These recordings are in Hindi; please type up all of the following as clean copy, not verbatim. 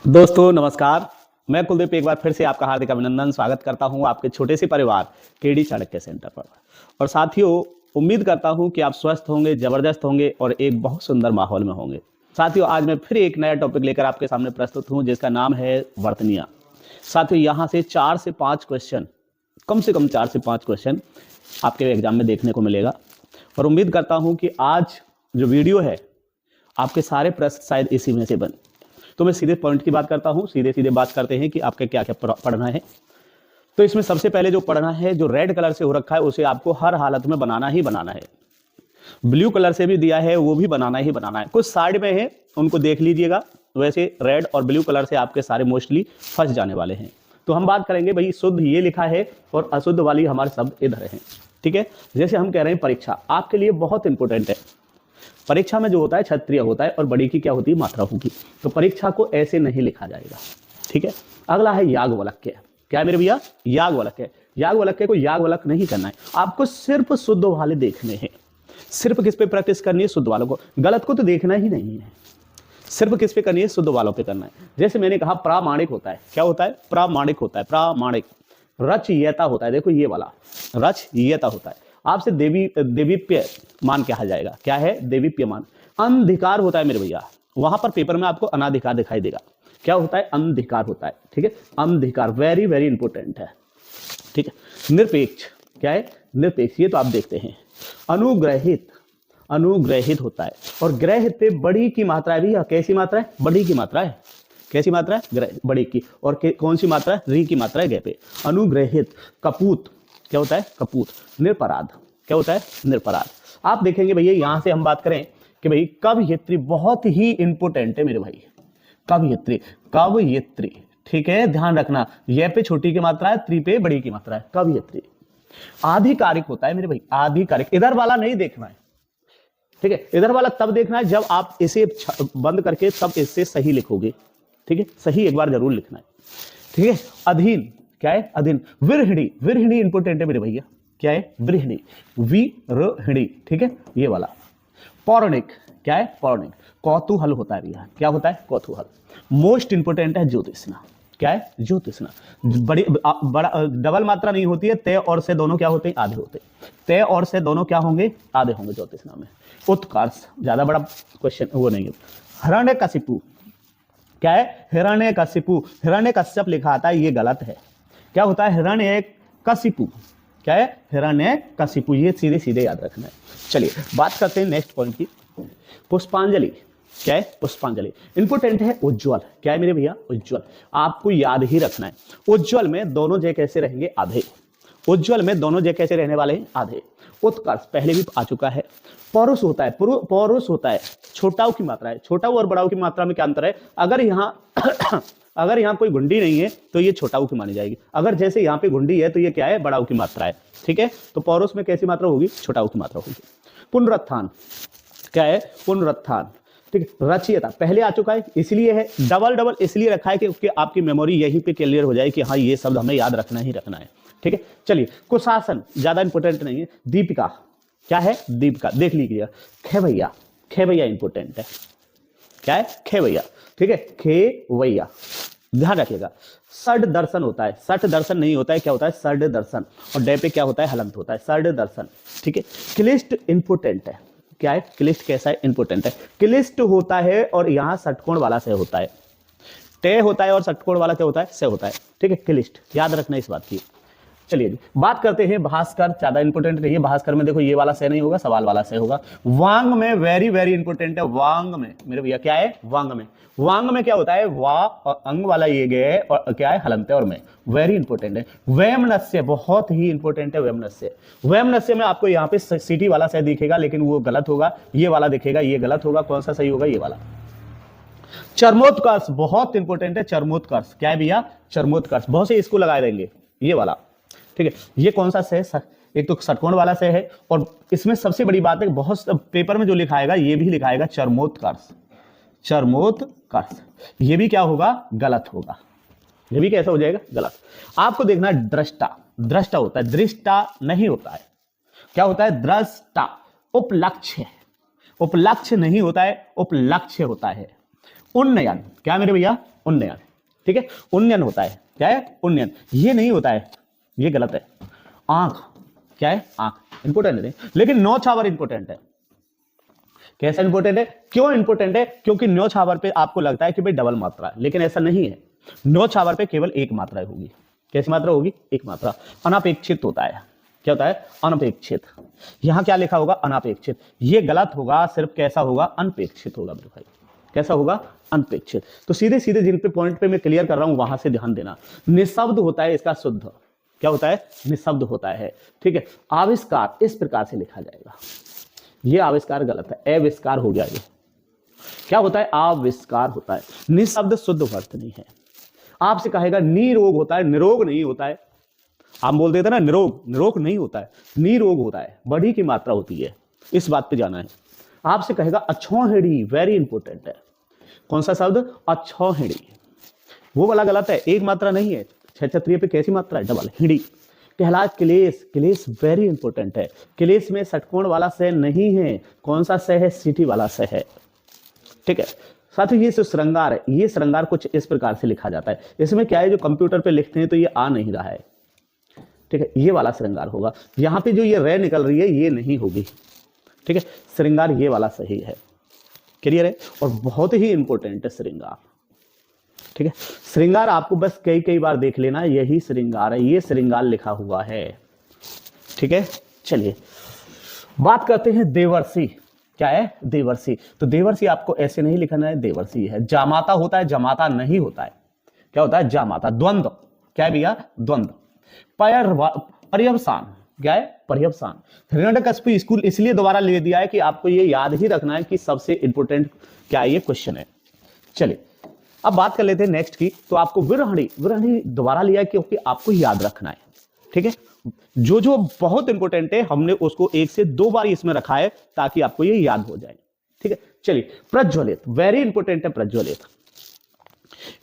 दोस्तों नमस्कार। मैं कुलदीप एक बार फिर से आपका हार्दिक अभिनंदन स्वागत करता हूं आपके छोटे से परिवार केडी चाणक्य सेंटर पर। और साथियों, उम्मीद करता हूं कि आप स्वस्थ होंगे, जबरदस्त होंगे और एक बहुत सुंदर माहौल में होंगे। साथियों, आज मैं फिर एक नया टॉपिक लेकर आपके सामने प्रस्तुत हूं जिसका नाम है वर्तनियां। साथियों, यहाँ से 4 से 5 क्वेश्चन, कम से कम 4 से 5 क्वेश्चन आपके एग्जाम में देखने को मिलेगा। और उम्मीद करता हूं कि आज जो वीडियो है आपके सारे प्रश्न शायद इसी में से बन। तो मैं सीधे पॉइंट की बात करता हूं, सीधे सीधे बात करते हैं कि आपके क्या क्या पढ़ना है। तो इसमें सबसे पहले जो पढ़ना है, जो रेड कलर से हो रखा है, उसे आपको हर हालत में बनाना ही बनाना है। ब्लू कलर से भी दिया है, वो भी बनाना ही बनाना है। कुछ साइड में है, उनको देख लीजिएगा। वैसे रेड और ब्लू कलर से आपके सारे मोस्टली फंस जाने वाले हैं। तो हम बात करेंगे भाई, शुद्ध ये लिखा है और अशुद्ध वाली हमारे शब्द इधर हैं। ठीक है, जैसे हम कह रहे हैं परीक्षा आपके लिए बहुत इंपॉर्टेंट है। परीक्षा में जो होता है क्षत्रिय होता है और बड़ी की क्या होती है, मात्रा होगी। तो परीक्षा को ऐसे नहीं लिखा जाएगा। ठीक है, अगला है याग वाक्य। क्या है मेरे भैया? याग वाक्य। याग वाक्य को याग वाक्य नहीं करना है, आपको सिर्फ शुद्ध वाले देखने हैं। सिर्फ किस पे प्रैक्टिस करनी है? शुद्ध वालों को। गलत को तो देखना ही नहीं है, सिर्फ किस पे करनी है? शुद्ध वालों पे करना है। जैसे मैंने कहा प्रामाणिक होता है। क्या होता है? प्रामाणिक होता है। प्रामाणिक। रचयिता होता है, देखो ये वाला रचयिता होता है। आपसे देवीप्य मान कहा जाएगा। क्या है? देवीप्य मान। अंधिकार होता है मेरे भैया, वहां पर पेपर में आपको अनाधिकार दिखाई देगा। क्या होता है? अंधिकार होता है। ठीक है, अंधिकार वेरी वेरी इंपॉर्टेंट है। ठीक है, निरपेक्ष। क्या है? निरपेक्ष, ये तो आप देखते हैं। अनुग्रहित, अनुग्रहित होता है। और ग्रह पे बड़ी की मात्रा है भैया। कैसी मात्रा है? बड़ी की मात्रा है। कैसी मात्रा है? ग्रह बड़ी की। और कौन सी मात्रा है? री की मात्रा है गह पे। अनुग्रहित। कपूत। क्या होता है? कपूत। निरपराध। क्या होता है? निरपराध। आप देखेंगे भैया, यहां से हम बात करें कि भाई कवयित्री बहुत ही इंपोर्टेंट है मेरे भाई। कवयित्री, कवयित्री। ठीक है, ध्यान रखना, यह पे छोटी की मात्रा है, त्री पे बड़ी की मात्रा है। कवयित्री। आधिकारिक होता है मेरे भाई, आधिकारिक। इधर वाला नहीं देखना है। ठीक है, इधर वाला तब देखना है जब आप इसे बंद करके तब इससे सही लिखोगे। ठीक है, सही एक बार जरूर लिखना है। ठीक है, अधीन। क्या है? अधीन। विरहिणी, विरहिणी इंपोर्टेंट है मेरे भैया। क्या है? विरहिणी, विरहिणी। ठीक है, ये वाला। पौराणिक। क्या है? पौराणिक। कौतूहल होता है भैया। क्या होता है? कौतूहल। मोस्ट इंपोर्टेंट है ज्योतिषना। क्या है? ज्योतिषना। बड़ी बड़ा डबल मात्रा नहीं होती है। तय और से दोनों क्या होते हैं? आधे होते हैं। तय और से दोनों क्या होंगे? आधे होंगे ज्योतिषना में। उत्कर्ष, ज्यादा बड़ा क्वेश्चन वो नहीं है। हिरण्यकशिपु। क्या है? हिरण्यकशिपु। हिरण्यकश्यप लिखा आता है, ये गलत है। क्या होता है? हिरण्यकशिपु। क्या है? हिरण्यकशिपु। ये सीधे सीधे याद रखना है। चलिए बात करते हैं नेक्स्ट पॉइंट की। पुष्पांजलि। क्या है? पुष्पांजलि। इंपोर्टेंट है उज्ज्वल। क्या है मेरे भैया? उज्ज्वल। आपको याद ही रखना है। उज्ज्वल में दोनों जय कैसे रहेंगे? आधे। उज्ज्वल में दोनों जय कैसे रहने वाले हैं? आधे। उत्कर्ष पहले भी आ चुका है। पौरुष होता है, पौरुष होता है, छोटाऊ की मात्रा है। छोटाऊ और बड़ाऊ की मात्रा में क्या अंतर है? अगर यहाँ अगर यहाँ कोई गुंडी नहीं है तो ये छोटाऊ की मानी जाएगी। अगर जैसे यहाँ पे गुंडी है तो ये क्या है? बड़ाऊ की मात्रा है। ठीक है, तो पौरुष में कैसी मात्रा होगी? छोटाऊ की मात्रा होगी। पुनरुत्थान। क्या है? पुनरुत्थान। ठीक है, रचयिता पहले आ चुका है, इसलिए है। डबल डबल इसलिए रखा है कि आपकी मेमोरी यहीं पे क्लियर हो जाए कि हाँ ये शब्द हमें याद रखना ही रखना है। ठीक है, चलिए कुशासन ज्यादा इंपोर्टेंट नहीं है। दीपिका। क्या है? दीपिका। देख लीजिएगा। खेवैया, खेवैया इंपोर्टेंट है। क्या है? खेवैया। ठीक है, खेवैया, ध्यान रखिएगा। षड दर्शन होता है, सठ दर्शन नहीं होता है। क्या होता है? षड दर्शन। और डे पे क्या होता है? हलंत होता है। षड दर्शन। ठीक है, क्लिष्ट इंपोर्टेंट है। क्या है? क्लिष्ट कैसा है? इंपोर्टेंट है। क्लिष्ट होता है और यहां षटकोण वाला से होता है। तय होता है और षटकोण वाला क्या होता है? से होता है। ठीक है, क्लिष्ट, याद रखना इस बात की। चलिए बात करते हैं भास्कर। ज्यादा इंपोर्टेंट नहीं है। भास्कर में देखो ये वाला से नहीं होगा, सवाल वाला से होगा। वांग में वेरी वेरी इंपोर्टेंट है। वांग में मेरे भैया क्या है? वांग में। वांग में क्या होता है? वा और अंग वाला ये गए और क्या है? हलंत और में। वेरी इंपोर्टेंट है। वैमनस्य बहुत ही इंपोर्टेंट है। वैमनस्य, वैमनस्य में आपको यहाँ पे सिटी वाला से दिखेगा लेकिन वो गलत होगा। ये वाला दिखेगा, ये गलत होगा। कौन सा सही होगा? ये वाला। चर्मोत्कर्ष बहुत इंपोर्टेंट है। चर्मोत्कर्ष क्या है भैया? चर्मोत्कर्ष। बहुत से इसको लगा देंगे, ये वाला। ठीक है, ये कौन सा से है? एक तो षटकोण वाला से है। और इसमें सबसे बड़ी बात है, बहुत पेपर में जो लिखाएगा ये भी लिखाएगा चर्मोत्कर्ष। चर्मोत्कर्ष ये भी क्या होगा? गलत होगा। ये भी कैसा हो जाएगा? गलत। आपको देखना है दृष्टा। दृष्टा होता है, दृष्टा नहीं होता है। क्या होता है? दृष्टा। उपलक्ष्य, उपलक्ष्य नहीं होता है, उपलक्ष्य होता है। उन्नयन। क्या मेरे भैया? उन्नयन। ठीक है, उन्नयन होता है, क्या है, उन्नयन। ये नहीं होता है, ये गलत है। आंख, क्या है, आंख, इंपोर्टेंट है, लेकिन न्योछावर इंपोर्टेंट है। कैसा इंपोर्टेंट है, क्यों इंपोर्टेंट है, क्योंकि न्योछावर पे आपको लगता है कि भाई डबल मात्रा है, लेकिन ऐसा नहीं है। न्योछावर पे केवल एक मात्रा होगी। कैसी मात्रा होगी, एक मात्रा। अनपेक्षित होता है, क्या होता है, अनपेक्षित। यहां क्या लिखा होगा, अनपेक्षित, ये गलत होगा, सिर्फ कैसा होगा, अनपेक्षित होगा मेरे भाई। कैसा होगा, अनपेक्षित। तो सीधे सीधे जिन पे पॉइंट पे मैं क्लियर कर रहा हूं वहां से ध्यान देना। निःशब्द होता है इसका शुद्ध, क्या होता है, निःशब्द होता है। ठीक है, आविष्कार इस प्रकार से लिखा जाएगा, ये आविष्कार गलत है, अविष्कार हो गया। ये क्या होता है, आविष्कार होता है। निःशब्द शुद्ध अर्थ नहीं है। आपसे कहेगा निरोग होता है, निरोग नहीं होता है। आप बोल देते ना निरोग, निरोग नहीं होता है, निरोग होता है, बड़ी की मात्रा होती है, इस बात पे जाना है। आपसे कहेगा अक्षौहिणी, वेरी इंपोर्टेंट है। कौन सा शब्द, अक्षौहिणी, वो वाला गलत है, एक मात्रा नहीं है। क्षत्रिय पे कैसी मात्रा है, डबल, हिड़ी। कहला क्लेश, क्लेश वेरी इंपोर्टेंट है। क्लेश में षटकोण वाला सह नहीं है, कौन सा सह है, सीटी वाला सह है। ठीक है, साथ ही ये जो श्रृंगार है, ये श्रृंगार कुछ इस प्रकार से लिखा जाता है। इसमें क्या है, जो कंप्यूटर पे लिखते हैं तो ये आ नहीं रहा है। ठीक है, ये वाला श्रृंगार होगा। यहां पे जो ये रे निकल रही है ये नहीं होगी। ठीक है, श्रृंगार ये वाला सही है, क्लियर है, और बहुत ही इंपॉर्टेंट है श्रृंगार। ठीक है, श्रृंगार आपको बस कई कई बार देख लेना, यही श्रृंगार है, ये श्रृंगार लिखा हुआ है। ठीक है, चलिए बात करते हैं देवर्षि। क्या है, देवर्षि। तो देवर्षि आपको ऐसे नहीं लिखना है, देवर्षि है। जामाता होता है, जमाता नहीं होता है। क्या होता है, जामाता। द्वंद्व, क्या है भैया, द्वंद्व। पर्यवसान, क्या है, पर्यवसान। हिरण्यकशिपु स्कूल इसलिए दोबारा ले दिया है कि आपको ये याद ही रखना है कि सबसे इंपोर्टेंट क्या ये क्वेश्चन है। चलिए अब बात कर लेते हैं नेक्स्ट की। तो आपको विरहणी, विरहणी दोबारा लिया है क्योंकि आपको याद रखना है। ठीक है, जो जो बहुत इंपोर्टेंट है हमने उसको 1 से 2 बार इसमें रखा है ताकि आपको ये याद हो जाए। ठीक है, चलिए प्रज्वलित, वेरी इंपोर्टेंट है प्रज्वलित।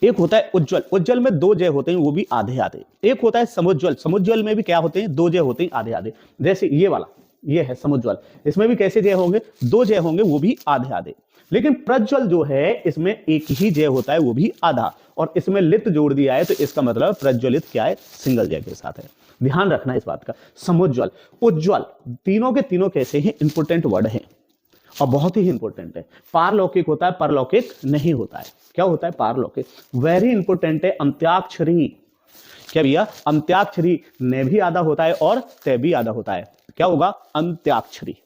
एक होता है उज्जवल, उज्जवल में 2 जय होते हैं, वो भी आधे आधे। एक होता है समुज्ज्वल, समुज्ज्वल में भी क्या होते हैं, 2 जय होते हैं, आधे आधे। जैसे ये वाला, ये है समुज्ज्वल, इसमें भी कैसे जय होंगे, 2 जय होंगे, वो भी आधे आधे। लेकिन प्रज्वल जो है इसमें एक ही जय होता है, वो भी आधा, और इसमें लित जोड़ दिया है तो इसका मतलब प्रज्वलित क्या है, सिंगल जय के साथ है। ध्यान रखना इस बात का। समुज्ज्वल, उज्ज्वल, तीनों के तीनों कैसे हैं, इंपोर्टेंट वर्ड है और बहुत ही इंपोर्टेंट है। पारलौकिक होता है, परलौकिक नहीं होता है। क्या होता है, पारलौकिक। वेरी इंपोर्टेंट है अंत्याक्षरी। क्या भैया, अंत्याक्षरी ने भी आधा होता है और ते भी आधा होता है। क्या होगा, अंत्याक्षरी।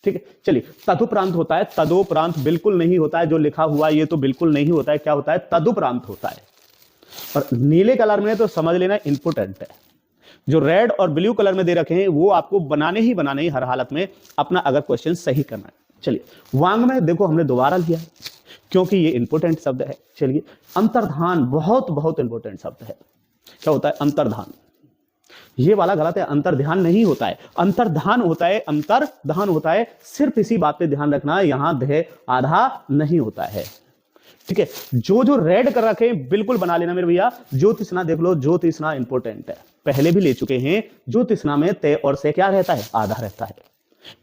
ठीक है, चलिए तदुपरांत होता है, तदोपरांत बिल्कुल नहीं होता है, जो लिखा हुआ ये तो बिल्कुल नहीं होता है। क्या होता है, तदुपरांत होता है। और नीले कलर में तो समझ लेना इंपोर्टेंट है। जो रेड और ब्लू कलर में दे रखे हैं वो आपको बनाने ही बनाने हर हालत में, अपना अगर क्वेश्चन सही करना है। चलिए वांग में देखो हमने दोबारा लिया है क्योंकि ये इंपोर्टेंट शब्द है। चलिए अंतर्धान, बहुत बहुत इंपोर्टेंट शब्द है। क्या होता है, अंतर्धान। ये वाला गलत है, अंतर्ध्यान नहीं होता है, अंतर्धान होता है, अंतर्धान होता है। सिर्फ इसी बात पे ध्यान रखना, यहां ध आधा नहीं होता है। ठीक है, जो जो रेड कर रखे हैं बिल्कुल बना लेना मेरे भैया। ज्योतिषना देख लो, ज्योतिषना इंपोर्टेंट है, पहले भी ले चुके हैं। ज्योतिषना में तय और से क्या रहता है, आधा रहता है।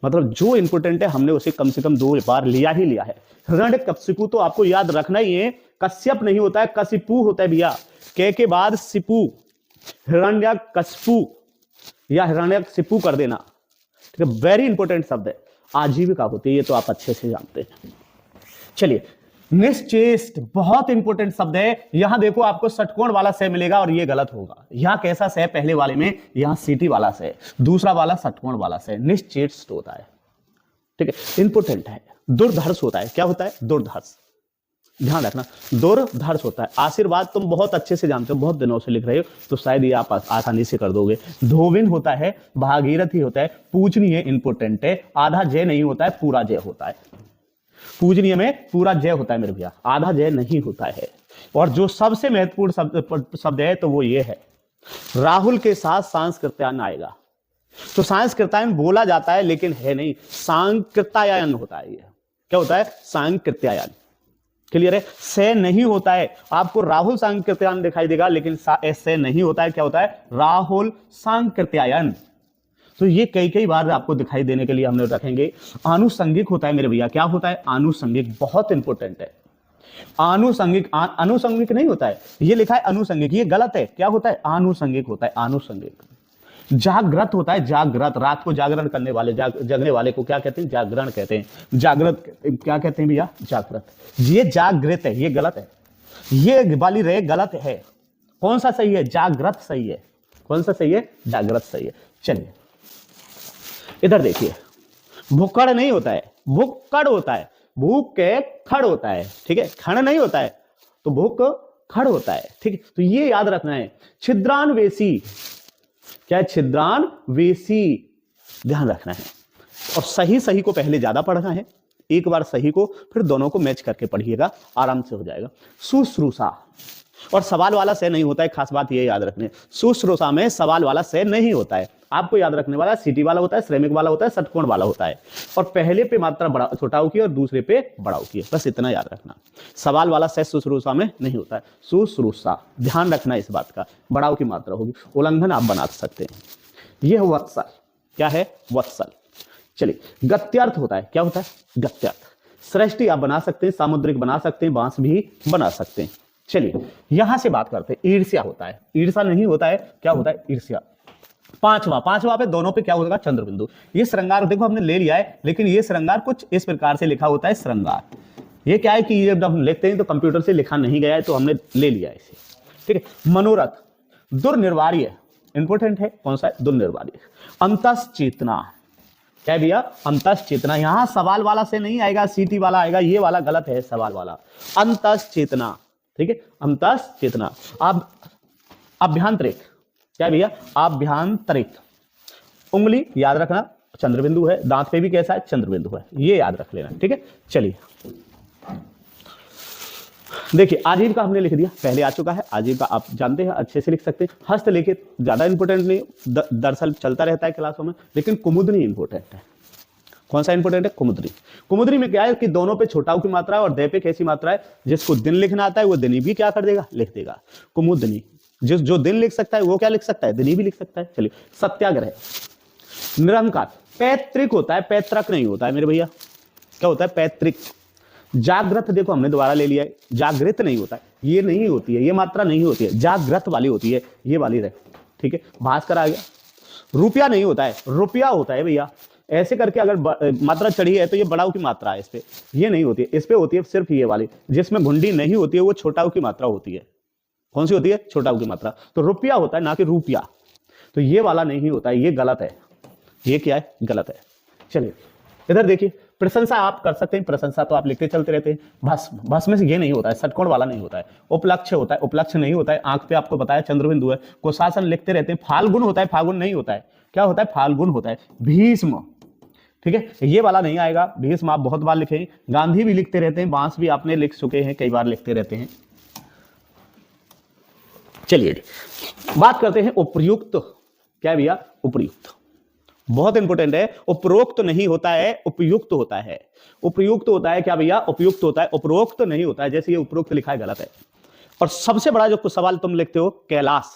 मतलब जो इंपोर्टेंट है हमने उसे कम से कम 2 बार लिया ही लिया है। हिरण्यकशिपु तो आपको याद रखना ही है, कश्यप नहीं होता है, कशिपु होता है भैया। के बाद सिपु, हिरण्यकशिपु या हिरण्यकशिपु कर देना। ठीक है, वेरी इंपोर्टेंट शब्द है, आजीविका होती है, ये तो आप अच्छे से जानते हैं। चलिए निश्चेष्ट, बहुत इंपोर्टेंट शब्द है। यहां देखो आपको षटकोण वाला से मिलेगा और ये गलत होगा। यहां कैसा से, पहले वाले में यहां सीटी वाला से, दूसरा वाला षटकोण वाला से, निश्चेष्ट होता है। ठीक है, इंपोर्टेंट है। दुर्धर्ष होता है, क्या होता है, दुर्धर्ष। ध्यान रखना, दुर्धर्ष होता है। आशीर्वाद तुम बहुत अच्छे से जानते हो, बहुत दिनों से लिख रहे हो तो शायद ये आप आसानी से कर दोगे। धोबिन होता है, भागीरथी होता है, पूजनीय इंपोर्टेंट है, आधा जय नहीं होता है, पूरा जय होता है। पूजनीय में पूरा जय होता है मेरे भैया, आधा जय नहीं होता है। और जो सबसे महत्वपूर्ण शब्द है तो वो ये है, राहुल के साथ सांस्कृत्यायन आएगा। तो सांस्कृत्यायन बोला जाता है लेकिन है नहीं, सांकृत्यायन होता है। ये क्या होता है, सांकृत्यायन। क्लियर है, से नहीं होता है। आपको राहुल सांकृत्यायन दिखाई देगा लेकिन से नहीं होता है। क्या होता है, राहुल सांकृत्यायन। तो ये कई कई बार आपको दिखाई देने के लिए हमने रखेंगे। आनुषंगिक होता है मेरे भैया, क्या होता है, आनुषंगिक, बहुत इंपोर्टेंट है। आनुषंगिक, अनुषंगिक नहीं होता है, ये लिखा है अनुषंगिक, ये गलत है। क्या होता है? आनुषंगिक होता है, आनुषंगिक। जागृत होता है, जागृत, रात को जागरण करने वाले, जगने वाले को क्या कहते हैं? जागरण कहते हैं। जागृत क्या कहते हैं भैया? जागृत। ये जागृत है, ये गलत है, ये वाली रे गलत है। कौन सा सही है? जागृत सही है। कौन सा सही है? जागृत सही है। चलिए इधर देखिए, भुक्कड़ नहीं होता है, भुक्कड़ होता है। भूख के खड़ होता है, ठीक है, खड़ नहीं होता है, तो भूख खड़ होता है, ठीक है। तो ये याद रखना है। छिद्रान्वेषी, क्या है? छिद्रान्वेषी, ध्यान रखना है। और सही सही को पहले ज्यादा पढ़ना है, एक बार सही को, फिर दोनों को मैच करके पढ़िएगा, आराम से हो जाएगा। शुश्रूषा, और सवाल वाला से नहीं होता है, खास बात ये याद रखने, शुश्रूषा में सवाल वाला से नहीं होता है। आपको याद रखने वाला सीटी वाला होता है, श्रमिक वाला होता है, षटकोण वाला होता है, और पहले पे मात्रा बड़ा छोटा की और दूसरे पे बड़ा की है, बस इतना याद रखना। सवाल वाला से शुश्रूषा में नहीं होता है। शुश्रूषा, ध्यान रखना इस बात का, बड़ाव की मात्रा होगी। उल्लंघन आप बना सकते हैं। यह वत्सल, क्या है? वत्सल। चलिए, गत्यर्थ होता है, क्या होता है? गत्यर्थ। सृष्टि आप बना सकते हैं, सामुद्रिक बना सकते हैं, बांस भी बना सकते हैं। चलिए यहां से बात करते हैं। ईर्ष्या होता है, ईर्ष्या नहीं होता है, क्या होता है? ईर्ष्या। पांचवा पे दोनों पे क्या होगा? चंद्र बिंदु। ये श्रृंगार देखो हमने ले लिया है, लेकिन ये श्रृंगार कुछ इस प्रकार से लिखा होता है, श्रृंगार। ये क्या है कि ये जब हम लिखते हैं तो कंप्यूटर से लिखा नहीं गया है, तो हमने ले लिया है इसे, ठीक है। मनोरथ, दुर्निर्वार्य, इंपोर्टेंट है, कौन सा है? दुर्निर्वार्य। अंतश्चेतना, क्या है भैया? अंतश्चेतना। यहां सवाल वाला से नहीं आएगा, सीटी वाला आएगा, ये वाला गलत है, सवाल वाला। अंतश्चेतना, ठीक है, अंतश्चेतना। अब अभ्यांतरिक, क्या भैया? अभ्यांतरिक। उंगली याद रखना, चंद्रबिंदु है, दांत पे भी कैसा है? चंद्रबिंदु है, ये याद रख लेना, ठीक है। चलिए देखिए, आजीविका हमने लिख दिया, पहले आ चुका है। आजीविका आप जानते हैं, अच्छे से लिख सकते हैं। हस्तलिखित ज्यादा इंपोर्टेंट नहीं, दरअसल चलता रहता है क्लासों में, लेकिन कुमुदनी इंपोर्टेंट है। कौन सा इंपोर्टेंट है? कुमुदनी। कुमुदनी में क्या है कि दोनों पे छोटाऊ की मात्रा है और दे पे कैसी मात्रा है? जिसको दिन लिखना आता है वो दिनी भी क्या कर देगा? लिख देगा। कुमुदनी। जो दिन लिख सकता है वो क्या लिख सकता है? दिनी भी लिख सकता है। चलिए, सत्याग्रह। निरंकार, पैतृक होता है, पैतृक नहीं होता है मेरे भैया। क्या होता है? पैतृक। जागृत देखो हमने दोबारा ले लिया है, जागृत नहीं होता है, ये नहीं होती है, ये मात्रा नहीं होती है, जागृत वाली होती है, ये वाली रहे, ठीक है। भास्कर आ गया। रुपया नहीं होता है, रुपया होता है भैया। ऐसे करके अगर मात्रा चढ़ी है तो ये बड़ाऊ की मात्रा है, इस पे ये नहीं होती है, इस पे होती है सिर्फ ये वाली। जिसमें घुंडी नहीं होती है वो छोटाऊ की मात्रा होती है। कौन सी होती है? छोटाऊ की मात्रा। तो रुपया होता है, ना कि रुपया। तो ये वाला नहीं होता है, ये गलत है। ये क्या है? गलत है। चलिए इधर देखिए, प्रशंसा आप कर सकते हैं, प्रशंसा तो आप लिखते चलते रहते हैं। भस्म में से ये नहीं होता है, षटकोण वाला नहीं होता है। उपलक्ष्य होता है, उपलक्ष्य नहीं होता है, आंख पे आपको बताया चंद्रबिंदु है। कुशासन लिखते रहते हैं। फाल्गुन होता है, फाल्गुन नहीं होता है। क्या होता है? फाल्गुन होता है। भीष्म, ठीक है, ये वाला नहीं आएगा। भीष्म आप बहुत बार लिखे। गांधी भी लिखते रहते हैं, बांस भी आपने लिख चुके हैं, कई बार लिखते रहते हैं। चलिए बात करते हैं उपयुक्त। क्या है भैया? उपयुक्त बहुत इंपॉर्टेंट है। उपरोक्त नहीं होता है, उपयुक्त होता है। उपयुक्त होता है क्या भैया? उपयुक्त होता है, उपरोक्त नहीं होता है। जैसे ये उपरोक्त लिखा है, गलत है। और सबसे बड़ा जो सवाल तुम लिखते हो, कैलाश।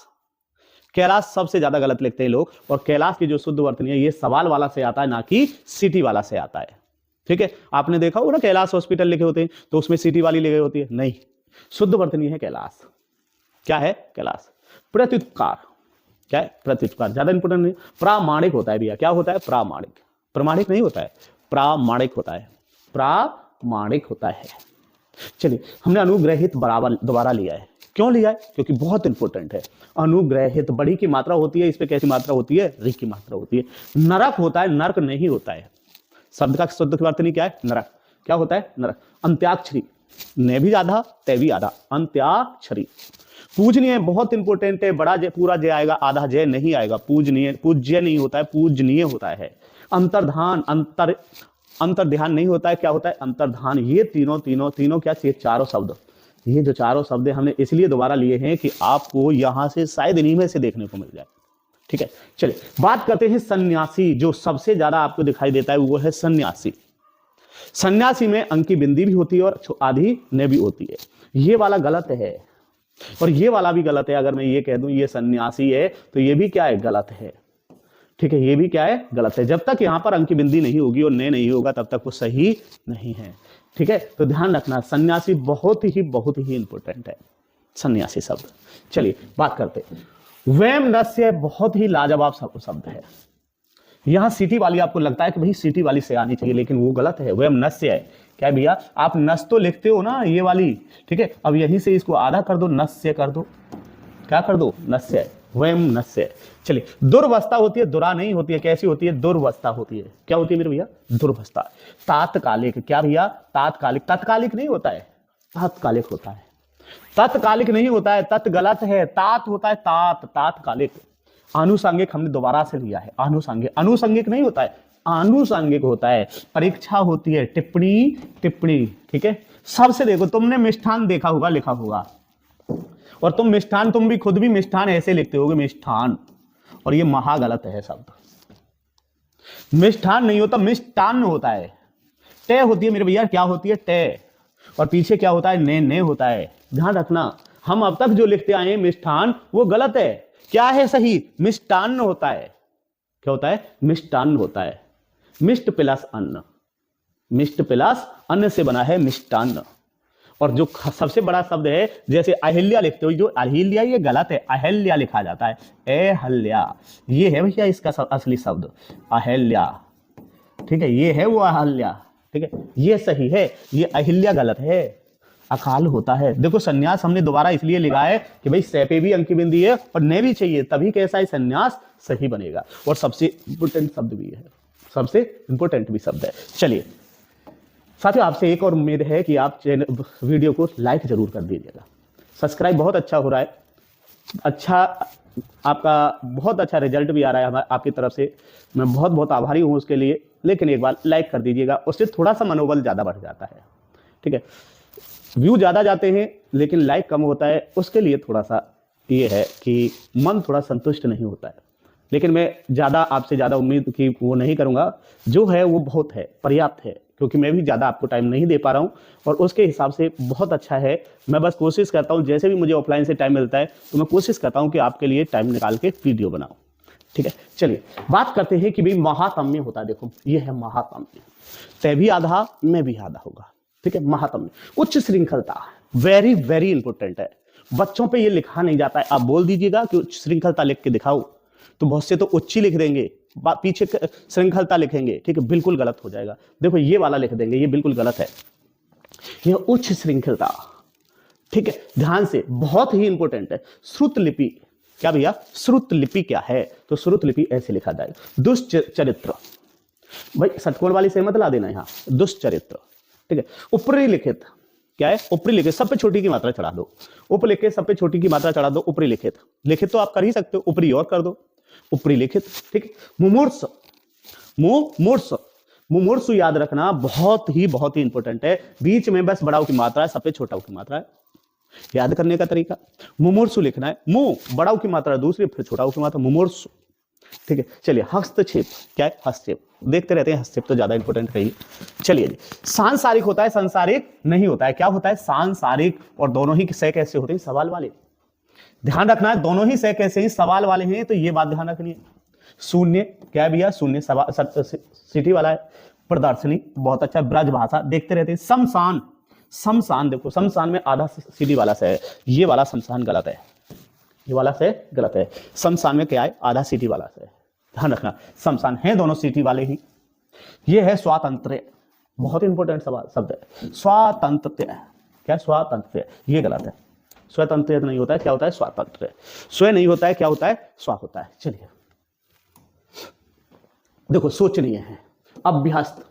कैलाश सबसे ज्यादा गलत लिखते हैं लोग। और कैलाश की जो शुद्ध वर्तनी है, ये सवाल वाला से आता है, ना कि सिटी वाला से आता है, ठीक है। आपने देखा होगा ना, कैलाश हॉस्पिटल लिखे होते हैं तो उसमें सिटी वाली लिखी होती है, नहीं, शुद्ध वर्तनी है कैलाश। क्या है? कैलाश। प्रत्युत्कार, क्या है? प्रत्युत्कार ज्यादा इंपोर्टेंट नहीं। प्रामाणिक होता है भैया। क्या होता है? प्रामाणिक। प्रमाणिक नहीं होता है, प्रामाणिक होता है, प्रामाणिक होता है। चलिए, हमने अनुग्रहित बराबर दोबारा लिया है। क्यों लिया है? क्योंकि बहुत इंपॉर्टेंट है। अनुग्रहित बड़ी की मात्रा होती है, इस पे कैसी मात्रा होती है? रि की मात्रा होती है। नरक होता है, नर्क नहीं होता है। शब्द का शुद्ध वर्तनी क्या है? नरक। क्या होता है? नरक। अंत्याक्षरी, ने भी आधा, ते भी आधा, अंत्याक्षरी। पूजनीय बहुत इंपॉर्टेंट है। बड़ा जय पूरा जय आएगा, आधा जय नहीं आएगा। पूजनीय, पूज्य नहीं होता है, पूजनीय होता है। अंतर्धान, अंतर ध्यान नहीं होता है। क्या होता है? अंतर्धान। ये तीनों क्या चाहिए? चारों शब्द। ये जो चारों शब्द हमने इसलिए दोबारा लिए हैं कि आपको यहां से शायद इन्हीं में से देखने को मिल जाए, ठीक है। चलिए बात करते हैं सन्यासी। जो सबसे ज्यादा आपको दिखाई देता है वो है सन्यासी। सन्यासी में अंक की बिंदी भी होती है और आधी ने भी होती है। ये वाला गलत है और ये वाला भी गलत है। अगर मैं ये कह दूं ये सन्यासी है तो ये भी क्या है? गलत है, ठीक है। ये भी क्या है? गलत है। जब तक यहां पर अंक की बिंदी नहीं होगी और ने नहीं होगा तब तक वो सही नहीं है। ठीक है, तो ध्यान रखना सन्यासी बहुत ही इंपॉर्टेंट है, सन्यासी शब्द। चलिए बात करते हैं। वैम नस्य बहुत ही लाजवाब शब्द है। यहां सिटी वाली आपको लगता है कि भाई सिटी वाली से आनी चाहिए, लेकिन वो गलत है। वैम नस्य है क्या है भैया, आप नस तो लिखते हो ना ये वाली, ठीक है, अब यहीं से इसको आधा कर दो, नस्य कर दो, क्या कर दो, नस्य, वैम नस्य। चलिए, दुर्वस्था होती है, दुरा नहीं होती है, कैसी होती है, दुर्वस्था होती है। क्या होती है मेरे भैया, दुर्वस्था। तात्कालिक, क्या भैया, तात्कालिक, तात्कालिक नहीं होता है, तात्कालिक होता है, तात्कालिक नहीं होता है, तत् गलत है, तात होता है, तात, तात्कालिक। आनुषंगिक हमने दोबारा से लिया है, आनुषंगिक, अनुषंगिक नहीं होता है, आनुषंगिक होता है। परीक्षा होती है, टिप्पणी, टिप्पणी, ठीक है। सबसे देखो, तुमने मिष्ठान देखा होगा, लिखा होगा, और तुम मिष्ठान, तुम भी खुद भी मिष्ठान ऐसे लिखते होगे, मिष्ठान, और ये महा गलत है शब्द। मिष्ठान नहीं होता, मिष्टान होता है। टे होती है मेरे भैया, क्या होती है, टे, और पीछे क्या होता है, ने होता है। ध्यान रखना, हम अब तक जो लिखते आए हैं मिष्ठान, वो गलत है। क्या है सही, मिष्टान्न होता है। क्या होता है, मिष्टान्न होता है। मिष्ट प्लस अन्न, मिष्ट प्लस अन्न से बना है मिष्टान्न। और जो सबसे बड़ा शब्द है, जैसे अहिल्या लिखते हो, जो अहिल्या, ये गलत है, अहिल्या लिखा जाता है, अहिल्या, ये है भैया इसका असली शब्द, अहिल्या, ठीक है, ये है वो अहिल्या, ठीक है, ये सही है, ये अहिल्या गलत है, अकाल होता है। देखो संन्यास हमने दोबारा इसलिए लिखा है कि भाई सै पे भी अंकी बिंदी है और ने भी चाहिए, तभी कैसा है संन्यास सही बनेगा, और सबसे इंपोर्टेंट शब्द भी है, सबसे इंपोर्टेंट भी शब्द है। चलिए साथियों, आपसे एक और उम्मीद है कि आप वीडियो को लाइक जरूर कर दीजिएगा, सब्सक्राइब बहुत अच्छा हो रहा है, अच्छा, आपका बहुत अच्छा रिजल्ट भी आ रहा है आपकी तरफ से, मैं बहुत बहुत आभारी हूँ उसके लिए। लेकिन एक बार लाइक कर दीजिएगा, उससे थोड़ा सा मनोबल ज़्यादा बढ़ जाता है, ठीक है। व्यू ज़्यादा जाते हैं लेकिन लाइक कम होता है, उसके लिए थोड़ा सा ये है कि मन थोड़ा संतुष्ट नहीं होता है। लेकिन मैं ज़्यादा आपसे ज़्यादा उम्मीद की वो नहीं करूँगा, जो है वो बहुत है, पर्याप्त है, क्योंकि मैं भी ज़्यादा आपको टाइम नहीं दे पा रहा हूँ, और उसके हिसाब से बहुत अच्छा है। मैं बस कोशिश करता हूँ, जैसे भी मुझे ऑफलाइन से टाइम मिलता है तो मैं कोशिश करता हूँ कि आपके लिए टाइम निकाल के वीडियो बनाऊँ, ठीक है। चलिए बात करते हैं कि भाई महात्म्य होता है, देखो ये है महात्म्य, तय भी आधा मैं भी आधा होगा, ठीक है। महात्म्य, उच्च श्रृंखलता, वेरी वेरी इंपॉर्टेंट है, बच्चों पे ये लिखा नहीं जाता है। आप बोल दीजिएगा कि उच्च श्रृंखलता लिख के दिखाओ, तो बहुत से तो उच्च ही लिख देंगे, पीछे श्रृंखलता लिखेंगे, ठीक है, बिल्कुल गलत हो जाएगा। देखो ये वाला लिख देंगे, ये बिल्कुल गलत है, ये उच्च श्रृंखलता, ठीक है, ध्यान से, बहुत ही इंपॉर्टेंट है। श्रुत लिपि, क्या भैया, श्रुत लिपि क्या है, तो श्रुत लिपि ऐसे लिखा जाएगा, दुष्चरित्र, भाई षटकोण वाली से मत ला देना यहाँ, दुष्चरित्र, ठीक है। ऊपरी लिखित, क्या है, ऊपरी लिखित, सब पे छोटी की मात्रा चढ़ा दो, उप लिखित सब पे छोटी की मात्रा चढ़ा दो, ऊपरी लिखित, लिखित तो आप कर ही सकते हो, ऊपरी और कर दो, ऊपरी लिखित, ठीक। मुमूर्ष, मुमूर्ष, मुमूर्षु याद रखना, बहुत ही इंपॉर्टेंट है, बीच में बस बड़ाऊ की मात्रा है, सब पे छोटाऊ की मात्रा है, याद करने का तरीका, मुमूर्षु लिखना है, मुंह बड़ाऊ की मात्रा दूसरी, फिर छोटाऊ की मात्रा, मुमूर्षु, ठीक है। चलिए हस्तक्षेप, क्या है, हस्तक्षेप, देखते रहते हैं, हस्तक्षेप तो ज्यादा इंपॉर्टेंट है। चलिए जी, सांसारिक होता है, संसारिक नहीं होता है, क्या होता है, सांसारिक, और दोनों ही से कैसे होते हैं, सवाल वाले, ध्यान रखना है, दोनों ही से कैसे ही सवाल वाले हैं, तो ये बात ध्यान रखनी है। शून्य, क्या है भैया, शून्य सिटी वाला है। प्रदर्शनी, बहुत अच्छा, ब्रज भाषा, देखते रहते हैं। शमशान, शमशान देखो, शमशान में आधा सिटी वाला से है, ये वाला शमशान गलत है, ये वाला से गलत है, शमशान में क्या है, आधा सिटी वाला से है, ध्यान रखना, शमशान है दोनों सिटी वाले ही। ये है स्वातंत्र्य, बहुत इंपॉर्टेंट सवाल शब्द है, स्वातंत्र्य, क्या स्वातंत्र्य, ये गलत है, स्वतंत्र नहीं होता है, क्या होता है, स्वातंत्र्य, स्वयं नहीं होता है, क्या होता है, स्वा होता है। चलिए देखो, सोचनीय है, अभ्यस्त,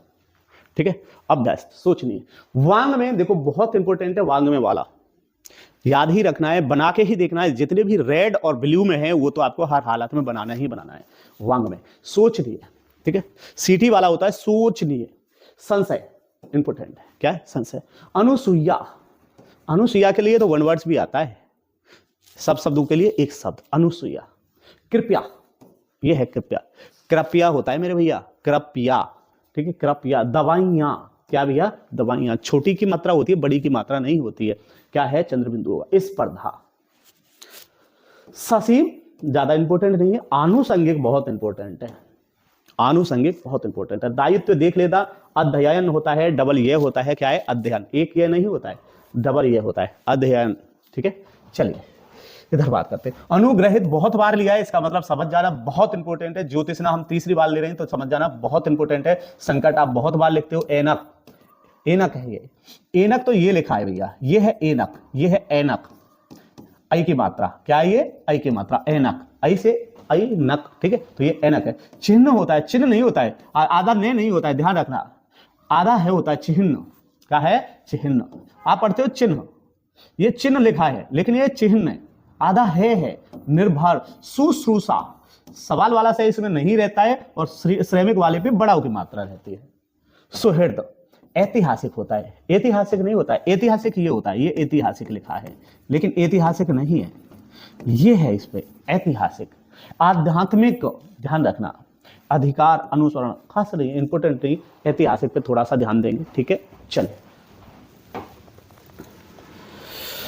ठीक है, अभ्यस्त, सोचनीय। वांग में देखो, बहुत इंपॉर्टेंट है, वांग में वाला याद ही रखना है, बना के ही देखना है, जितने भी रेड और ब्लू में है वो तो आपको हर हालत में बनाना ही बनाना है। वांग में सोचनीय, ठीक है, सीटी वाला होता है सोचनीय। संशय इंपॉर्टेंट है, क्या है, संशय। अनुसुईया, अनुसुईया के लिए तो वन वर्ड्स भी आता है, सब शब्दों के लिए एक शब्द, अनुसुईया। कृपया, ये है कृपया, कृपया होता है मेरे भैया, कृपया, ठीक है, कृपया। दवाइयां, क्या भैया, दवाइयां, छोटी की मात्रा होती है, बड़ी की मात्रा नहीं होती है, क्या है, चंद्रबिंदु होगा। स्पर्धा, ससीम ज्यादा इंपॉर्टेंट नहीं है, आनुषंगिक बहुत इंपॉर्टेंट है, आनुषंगिक बहुत इंपॉर्टेंट है। दायित्व देख लेता, अध्ययन होता है, डबल ये होता है, क्या है, अध्ययन, एक ये नहीं होता है, डबल ये होता है, अध्ययन। ठीक है, चलिए इधर बात करते हैं। अनुग्रहित बहुत बार लिया है, इसका मतलब समझ जाना बहुत इंपॉर्टेंट है। ज्योतिषना हम तीसरी बार ले रहे हैं तो समझ जाना बहुत इंपॉर्टेंट है। संकट आप बहुत बार लिखते हो। एनक, एनक है ये, एनक तो ये लिखा है भैया, ये है एनक, ये है एनक, आई की मात्रा, क्या है ये, आई की मात्रा, एनक, आई से आई नक। ठीक है, तो ये एनक है। चिन्ह होता है, चिन्ह नहीं होता है, आधा ने नहीं होता है, ध्यान रखना, आधा है होता है चिन्ह, क्या है, चिन्ह। आप पढ़ते हो चिन्ह, ये चिन्ह लिखा है लेकिन ये चिन्ह है, आधा है, निर्भर, शुश्रूषा, सवाल वाला से इसमें नहीं रहता है और श्रमिक वाले पे बड़ाऊ की मात्रा रहती है। सुहृद ऐतिहासिक होता है, ऐतिहासिक नहीं होता है, ऐतिहासिक ये होता है, ये ऐतिहासिक लिखा है लेकिन ऐतिहासिक नहीं है, ये है इस पे ऐतिहासिक। आध्यात्मिक, ध्यान रखना, अधिकार, अनुसरण, खास नहीं, इंपोर्टेंट नहीं, ऐतिहासिक पे थोड़ा सा ध्यान देंगे। ठीक है, चलिए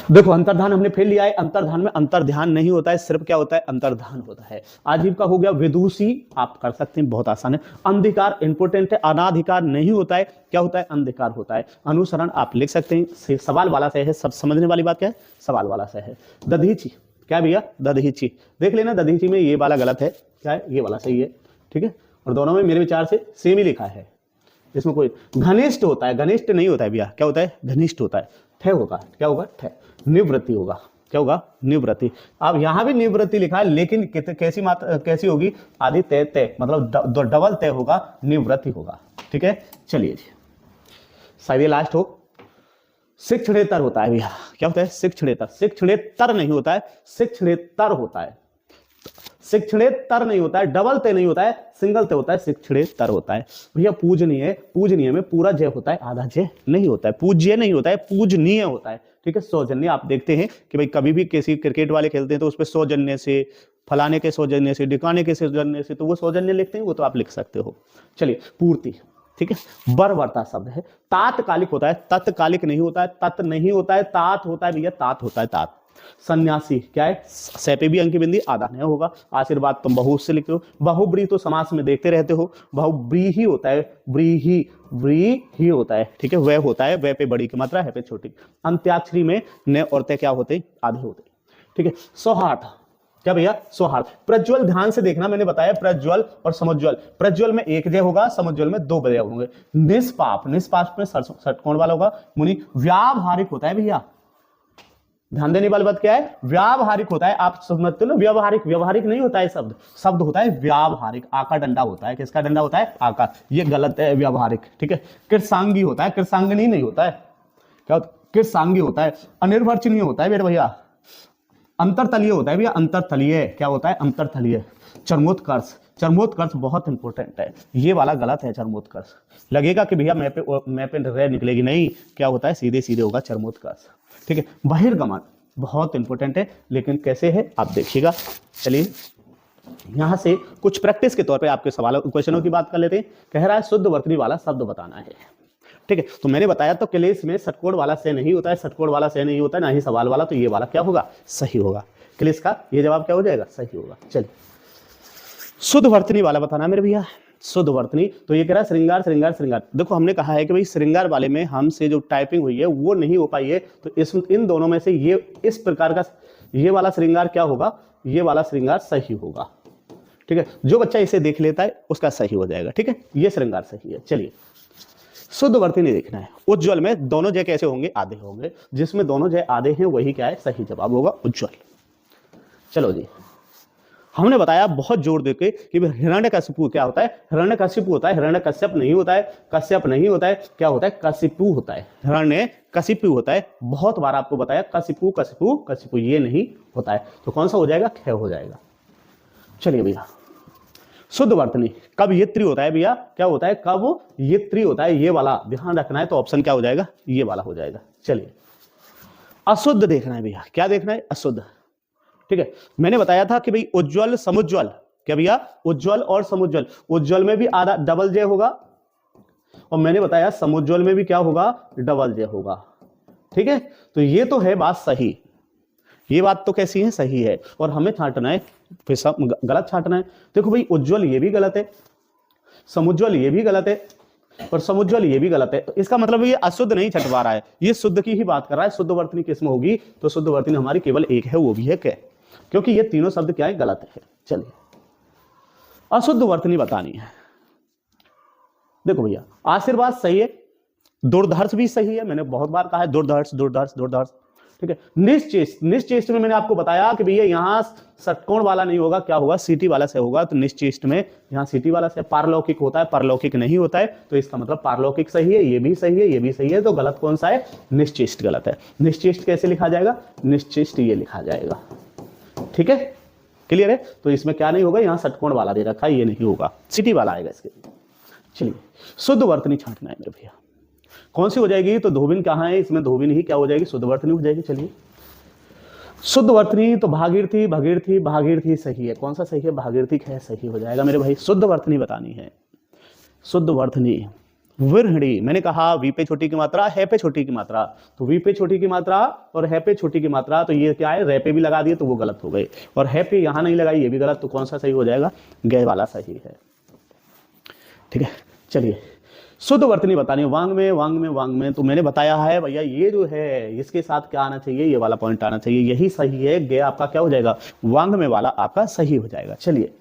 देखो, अंतर्धान हमने फिर लिया है। अंतर्धान में अंतर्ध्यान नहीं होता है, सिर्फ क्या होता है, अंतर्धान होता है। आजीविका हो गया, विदुषी आप कर सकते हैं, बहुत आसान है। अंधिकार इंपोर्टेंट है, अनाधिकार नहीं होता है, क्या होता है, अंधिकार होता है। अनुसरण आप लिख सकते हैं, सवाल वाला से है, सब समझने वाली बात क्या है, सवाल वाला से है। दधीची, क्या भैया, दधीची, देख लेना, दधीची में ये वाला गलत है, क्या है, ये वाला सही है। ठीक है, और दोनों में मेरे विचार से सेम ही लिखा है, इसमें कोई। घनिष्ठ होता है, घनिष्ठ नहीं होता है भैया, क्या होता है, घनिष्ठ होता है। ठे होगा, क्या होगा, ठे। निवृत्ति होगा, क्या होगा, निवृत्ति। अब यहां भी निवृत्ति लिखा है लेकिन कैसी मात्रा, कैसी होगी, आदि तय तय, मतलब डबल तय होगा, निवृत्ति होगा। ठीक है, चलिए जी, शायद ये लास्ट हो। शिक्षणेतर होता है भैया, क्या होता है, शिक्षणेतर, शिक्षणेतर नहीं होता है, शिक्षणेतर होता है, शिक्षणेतर नहीं होता है, डबल तय नहीं होता है, सिंगल तय होता है, शिक्षणेतर होता है। भैया पूजनीय, पूजनीय में पूरा जय होता है, आधा जय नहीं होता है, पूज्य नहीं होता है, पूजनीय होता है। ठीक है, सौजन्य आप देखते हैं कि भाई कभी भी किसी क्रिकेट वाले खेलते हैं तो उस पर सौजन्य से, फलाने के सौजन्य से, डिकाने के सौजन्य से, तो वो सौजन्य लिखते हैं, वो तो आप लिख सकते हो। चलिए, पूर्ति, ठीक है, बरबरता शब्द है। तात्कालिक होता है, तत्कालिक नहीं होता है, तत् नहीं होता है, तात होता है भैया, तात होता है, तात। सन्यासी, क्या है, सै पे भी अंकी बिंदी, आधा नहीं होगा। आशीर्वाद तुम बहु से लिखते हो। बहुब्री तो समास में देखते रहते हो, बहुब्रीही होता है, व्रीही, व्रीही होता है। ठीक है, वह होता है, वह पे बड़ी की मात्रा, है पे छोटी। अंत्याक्षरी में न और ते क्या होते, आधे होते। ठीक है, सौहार्द, क्या भैया, सौहार्द। प्रज्वल, ध्यान से देखना, मैंने बताया प्रज्वल और समुज्वल। प्रज्वल में एक जय होगा, समुज्वल में दो जय होंगे। निष्पाप, निष्पाप में षटकोण वाला होगा। मुनि, व्यावहारिक होता है भैया, ध्यान देने वाली बात क्या है, व्यावहारिक होता है। आप समझते हो ना, व्यावहारिक, व्यवहारिक नहीं होता है शब्द, शब्द होता है व्यावहारिक। आका डंडा होता है, किसका डंडा होता है, आका, ये गलत है, व्यावहारिक। ठीक है, कृत्सांगी होता है, कृत्सांगनी नहीं होता है, क्या होता, कृत्सांगी होता है। अनिर्भर चिन्ह होता है मेरे भैया, अंतरतलीय होता है भैया, अंतरतलीय, क्या होता है, अंतरतलीय। चरमोत्कर्ष, चरमोत्कर्ष बहुत इंपॉर्टेंट है, ये वाला गलत है, चरमोत्कर्ष। लगेगा कि भैया मैं पे रे निकलेगी, नहीं, क्या होता है, सीधे सीधे होगा चरमोत्कर्ष। ठीक है, बहिर्गमन बहुत इंपॉर्टेंट है, लेकिन कैसे है आप देखिएगा। चलिए यहां से कुछ प्रैक्टिस के तौर पे आपके सवालों, क्वेश्चनों की बात कर लेते हैं। कह रहा है शुद्ध वर्तनी वाला शब्द बताना है। ठीक है, तो मैंने बताया तो क्लेश में षटकोण वाला से नहीं होता है, षटकोण वाला से नहीं होता है, ना ही सवाल वाला, तो ये वाला क्या होगा, सही होगा। क्लेश का ये जवाब क्या हो जाएगा, सही होगा। चलिए, शुद्ध वर्तनी वाला बताना मेरे भैया, शुद्ध वर्तनी। तो ये कह रहा है श्रृंगार, श्रृंगार, श्रृंगार। देखो हमने कहा है कि भाई श्रृंगार वाले में हमसे जो टाइपिंग हुई है वो नहीं हो पाई है, तो इन दोनों में से ये इस प्रकार का, ये वाला श्रृंगार क्या होगा, ये वाला श्रृंगार सही होगा। ठीक है, जो बच्चा इसे देख लेता है उसका सही हो जाएगा। ठीक है, ये श्रृंगार सही है। चलिए, शुद्ध वर्तनी देखना है। उज्ज्वल में दोनों जय कैसे होंगे, आधे होंगे, जिसमें दोनों जय आधे हैं वही क्या है, सही जवाब होगा, उज्ज्वल। चलो जी, हमने बताया बहुत जोर देके कि हिरण्यकशिपु क्या होता है, हिरण्यकशिपु होता है, हिरण्यकश्यप नहीं होता है, कश्यप नहीं होता है, क्या होता है, कशिपु होता है, हिरण्यकशिपु होता है। बहुत बार आपको बताया कशिपु, कशिपु, कशिपु, ये नहीं होता है, तो कौन सा हो जाएगा, ख हो जाएगा। चलिए भैया, शुद्ध वर्तनी कब ये त्रि होता है भैया, क्या होता है, कब ये त्रि होता है, ये वाला ध्यान रखना है, तो ऑप्शन क्या हो जाएगा, ये वाला हो जाएगा। चलिए, अशुद्ध देखना है भैया, क्या देखना है, अशुद्ध। ठीक है, मैंने बताया था कि भाई उज्ज्वल, समुज्ज्वल, क्या भैया, उज्ज्वल और समुज्ज्वल। उज्ज्वल में भी आधा डबल जय होगा, और मैंने बताया समुज्ज्वल में भी क्या होगा, डबल जय होगा। ठीक है, तो ये तो है बात सही, ये बात तो कैसी है, सही है, और हमें छांटना है, फिर सब गलत छांटना है। देखो भाई, उज्ज्वल ये भी गलत है, समुज्ज्वल ये भी गलत है और समुज्ज्वल ये भी गलत है। तो इसका मतलब ये अशुद्ध नहीं छटवा रहा है, ये शुद्ध की ही बात कर रहा है। शुद्ध वर्तनी किसमें होगी? तो शुद्ध वर्तनी हमारी केवल एक है, वो भी है कै, क्योंकि ये तीनों शब्द क्या है? गलत है। चलिए अशुद्ध वर्तनी बतानी है। देखो भैया, आशीर्वाद सही है, दुर्धर्ष भी सही है, मैंने बहुत बार कहा है दुर्धर्ष दुर्धर्ष दुर्धर्ष, ठीक है। निश्चेष्ट, निश्चेष्ट में मैंने आपको बताया कि भैया यहाँ षटकोण वाला नहीं होगा, क्या होगा? सीटी वाला से होगा। तो निश्चेष्ट में यहाँ सीटी वाला से, पारलौकिक होता है, पारलौकिक नहीं होता है, तो इसका मतलब पारलौकिक सही है, ये भी सही है, ये भी सही है, तो गलत कौन सा है? निश्चेष्ट गलत है। निश्चेष्ट कैसे लिखा जाएगा? निश्चेष्ट ये लिखा जाएगा, ठीक है, क्लियर है। तो इसमें क्या नहीं होगा? यहाँ षटकोण वाला दे रखा है, ये नहीं होगा, सिटी वाला आएगा इसके। चलिए शुद्ध वर्तनी छांटना है मेरे भैया, कौन सी हो जाएगी? तो धोबिन कहाँ है? इसमें धोबिन ही क्या हो जाएगी? शुद्ध वर्तनी हो जाएगी। चलिए शुद्ध वर्तनी तो भागीरथी, भगीरथी, भागीरथी सही है। कौन सा सही है? भागीरथी है, सही हो जाएगा मेरे भाई। शुद्ध वर्तनी बतानी है। शुद्ध वर्तनी विरहणी, मैंने कहा वी पे छोटी की मात्रा, है पे छोटी की मात्रा, तो वी पे छोटी की मात्रा और है पे छोटी की मात्रा, तो ये क्या है? रे पे भी लगा दिए तो वो गलत हो गए, और है पे यहां नहीं लगाई, ये भी गलत, तो कौन सा सही हो जाएगा? गे वाला सही है, ठीक है। चलिए शुद्ध वर्तनी बतानी है। वांग में, वांग में, वांग में, तो मैंने बताया है भैया ये जो है इसके साथ क्या आना चाहिए? ये वाला पॉइंट आना चाहिए, यही सही है। गे आपका क्या हो जाएगा? वांग में वाला आपका सही हो जाएगा। चलिए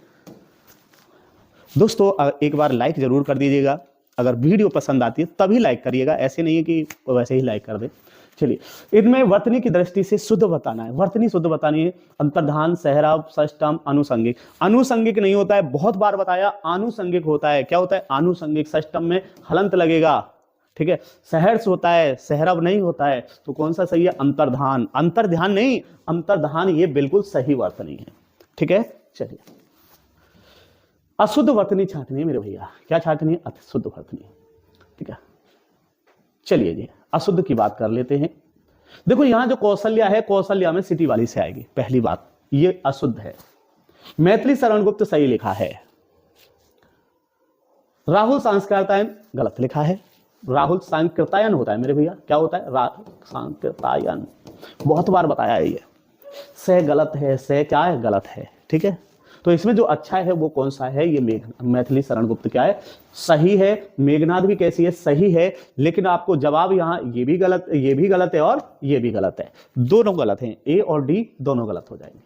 दोस्तों एक बार लाइक जरूर कर दीजिएगा, अगर वीडियो पसंद आती है तभी लाइक करिएगा, ऐसे नहीं है कि वैसे ही लाइक कर दे। चलिए इनमें वर्तनी की दृष्टि से शुद्ध बताना है। वर्तनी शुद्ध बतानी है। अंतर्धान, सहरव, षष्टम, अनुसंगिक। अनुसंगिक नहीं होता है, बहुत बार बताया, आनुसंगिक होता है। क्या होता है? आनुसंगिक। षष्टम में हलंत लगेगा, ठीक है। सहर्ष होता है, सहरव नहीं होता है, तो कौन सा सही है? अंतर्धान। अंतर्ध्यान नहीं, अंतर्धान, ये बिल्कुल सही वर्तनी है, ठीक है। चलिए अशुद्ध वर्तनी छांटनी है मेरे भैया। क्या छांटनी है? अशुद्ध वर्तनी, ठीक है। चलिए जी अशुद्ध की बात कर लेते हैं। देखो यहां जो कौशल्या है, कौशल्या में सिटी वाली से आएगी। पहली बात ये अशुद्ध है। मैथिली शरण गुप्त सही लिखा है। राहुल सांस्कृतायन गलत लिखा है। राहुल सांकृतायन होता है मेरे भैया। क्या होता है? सांकृतायन, बहुत बार बताया है ये। से गलत है, से क्या है? गलत है, ठीक है। तो इसमें जो अच्छा है वो कौन सा है? ये मैथिली शरण गुप्त क्या है? सही है। मेघनाद भी कैसी है? सही है। लेकिन आपको जवाब यहाँ ये भी गलत, ये भी गलत है और ये भी गलत है, दोनों गलत हैं। ए और डी दोनों गलत हो जाएंगे।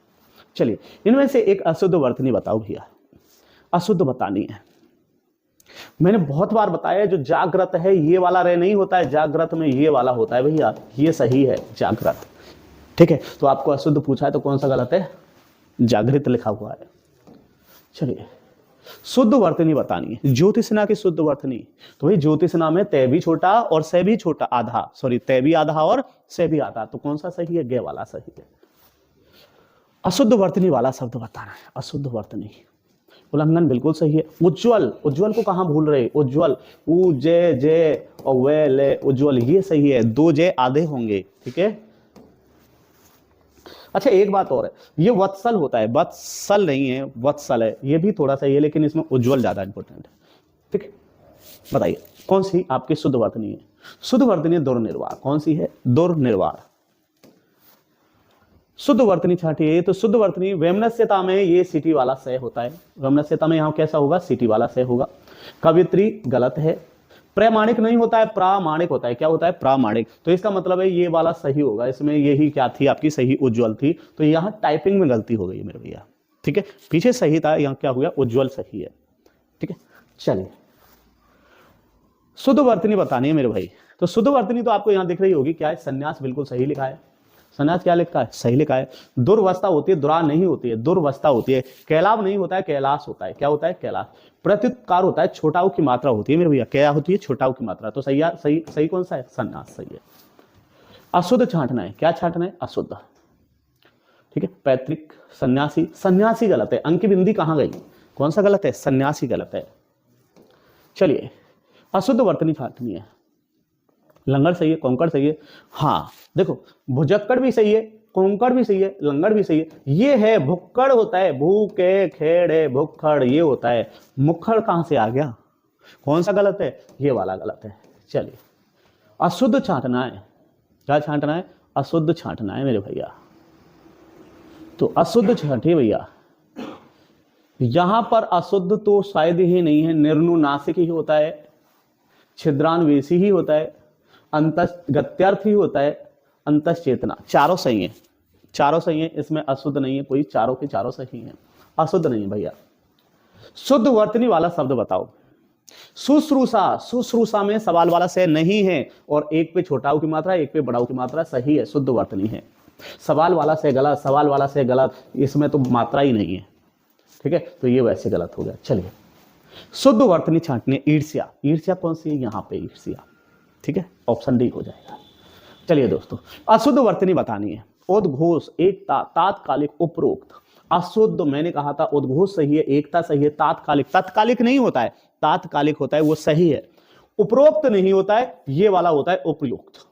चलिए इनमें से एक अशुद्ध वर्तनी बताओ भैया। अशुद्ध बतानी है। मैंने बहुत बार बताया जो जागृत है ये वाला रे नहीं होता है, जागृत में ये वाला होता है भैया, ये सही है जागृत, ठीक है। तो आपको अशुद्ध पूछा है तो कौन सा गलत है? जागृत लिखा हुआ है। चलिए शुद्ध वर्तनी बतानी है। ज्योतिषना की शुद्ध वर्तनी, तो भाई ज्योतिषना में तय भी छोटा और से भी छोटा, आधा, सॉरी तय भी आधा और से भी आधा, तो कौन सा सही है? गे वाला सही है। अशुद्ध वर्तनी वाला शब्द बताना है। अशुद्ध वर्तनी, उल्लंघन बिल्कुल सही है। उज्ज्वल, उज्ज्वल को कहां भूल रहे? उज्ज्वल, उ जे जे और वे ले, उज्ज्वल ये सही है। दो जे आधे होंगे, ठीक है। अच्छा एक बात और है, ये वत्सल होता है, वत्सल नहीं है, वत्सल है, ये भी थोड़ा सा ये, लेकिन इसमें उज्ज्वल ज्यादा इंपॉर्टेंट है, ठीक है। बताइए कौन सी आपकी शुद्ध वर्तनी है? शुद्ध वर्तनी दुर्निर्वार। कौन सी है? दुर्निर्वार। शुद्ध वर्तनी छांटिए। तो शुद्ध वर्तनी वैमनस्यता में ये सिटी वाला से होता है। वैमनस्यता में यहां कैसा होगा? सिटी वाला से होगा। कवित्री गलत है। प्रमाणिक नहीं होता है, प्रामाणिक होता है। क्या होता है? प्रामाणिक। तो इसका मतलब है ये वाला सही होगा। इसमें यही क्या थी आपकी? सही उज्ज्वल थी। तो यहां टाइपिंग में गलती हो गई मेरे भैया, ठीक है। पीछे सही था, यहां क्या हो गया? उज्ज्वल सही है, ठीक है। चलिए शुद्ध वर्तनी बतानी है मेरे भाई। तो शुद्ध वर्तनी तो आपको यहां दिख रही होगी, क्या है? संन्यास बिल्कुल सही लिखा है। संन्यास क्या लिखा है? सही लिखा है। दुर्वस्था होती है, दुरा नहीं होती है, दुर्वस्था होती है। कैलाब नहीं होता है, कैलाश होता है। क्या होता है? कैलाश। प्रत्युत्कार होता है, छोटाऊ की मात्रा होती है मेरे भैया। क्या होती है? छोटाऊ की मात्रा। तो सही सही सही कौन सा है? संन्यास सही है। अशुद्ध छांटना है। क्या छांटना है? अशुद्ध, ठीक है। पैतृक, सन्यासी, सन्यासी गलत है। अंक की बिंदी कहां गई? कौन सा गलत है? सन्यासी गलत है। चलिए अशुद्ध वर्तनी छांटनी है। लंगड़ सही है, कोंकड़ सही है। हाँ देखो भुजक्कड़ भी सही है, कोंकड़ भी सही है, लंगड़ भी सही है। ये है भुक्कड़ होता है, भूखे खेड़े भुक्खड़ ये होता है। मुखड़ कहां से आ गया? कौन सा गलत है? ये वाला गलत है। चलिए अशुद्ध छांटना है। क्या छांटना है? अशुद्ध छांटना है मेरे भैया। तो अशुद्ध छांटिए भैया। यहां पर अशुद्ध तो शायद ही नहीं है, निर्नुनासिक ही होता है, छिद्रान्वेषी ही होता है, अंतगत्यर्थ ही होता है, अंतश्चेतना। चारों सही है, चारों सही है, इसमें अशुद्ध नहीं है कोई, चारों के चारों सही है, अशुद्ध नहीं है भैया। शुद्ध वर्तनी वाला शब्द बताओ। शुश्रूषा, शुश्रूषा में सवाल वाला से नहीं है, और एक पे छोटाऊ की मात्रा, एक पे बड़ाऊ की मात्रा सही है, शुद्ध वर्तनी है। सवाल वाला से गलत, सवाल वाला से गलत, इसमें तो मात्रा ही नहीं है, ठीक है, तो ये वैसे गलत हो गया। चलिए, शुद्ध वर्तनी छांटने, ईर्ष्या, ईर्ष्या कौन सी है, यहां पे ईर्ष्या, ठीक है, ऑप्शन डी हो जाएगा। चलिए दोस्तों, अशुद्ध वर्तनी बतानी है। उद्घोष, एकता, तात्कालिक, उपरोक्त। अशुद्ध मैंने कहा था, उद्घोष सही है, एकता सही है, तात्कालिक, तात्कालिक नहीं होता है, तात्कालिक होता है, वो सही है। उपरोक्त नहीं होता है, ये वाला होता है उपयुक्त,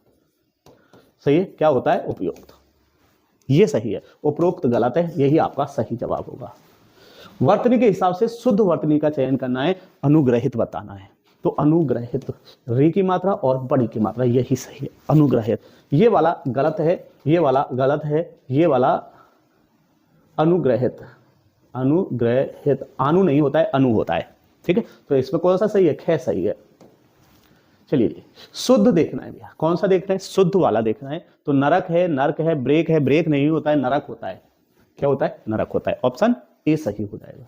सही है, क्या होता है, उपयुक्त, ये सही है, उपरोक्त गलत है, यही आपका सही जवाब होगा। वर्तनी के हिसाब से शुद्ध वर्तनी का चयन करना है, अनुग्रहित बताना है, तो अनुग्रहित, री की मात्रा और बड़ी की मात्रा, यही सही है, अनुग्रहित। ये वाला गलत है, ये वाला गलत है, ये वाला अनुग्रहित, अनुग्रहित, अनु नहीं होता है, अनु होता है, ठीक है, तो इसमें कौन सा सही है, ख सही है। चलिए जी, शुद्ध देखना है भैया, कौन सा देखना है, शुद्ध वाला देखना है, तो नरक है, नर्क है, ब्रेक है, ब्रेक नहीं होता है, नरक होता है, क्या होता है, नरक होता है, ऑप्शन ए सही हो जाएगा।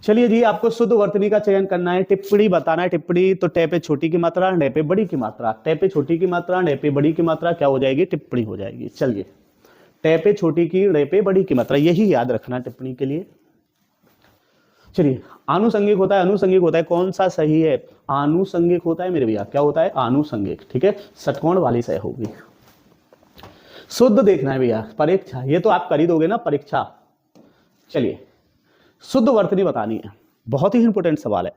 चलिए जी, आपको शुद्ध वर्तनी का चयन करना है, टिप्पणी बताना है। टिप्पणी तो टे पे छोटी की मात्रा, डे पे बड़ी की मात्रा, टे पे छोटी की मात्रा, डे पे बड़ी की मात्रा, क्या हो जाएगी, टिप्पणी हो जाएगी। चलिए, टे पे छोटी की, डे पे बड़ी की मात्रा, यही याद रखना टिप्पणी के लिए। चलिए, आनुषंगिक होता है, अनुषंगिक होता है, कौन सा सही है, आनुषंगिक होता है मेरे भैया, क्या होता है, आनुषंगिक, ठीक है, षटकोण वाली सही होगी। शुद्ध देखना है भैया, परीक्षा, ये तो आप कर ही दोगे ना, परीक्षा। चलिए, शुद्ध वर्तनी बतानी है, बहुत ही इंपोर्टेंट सवाल है,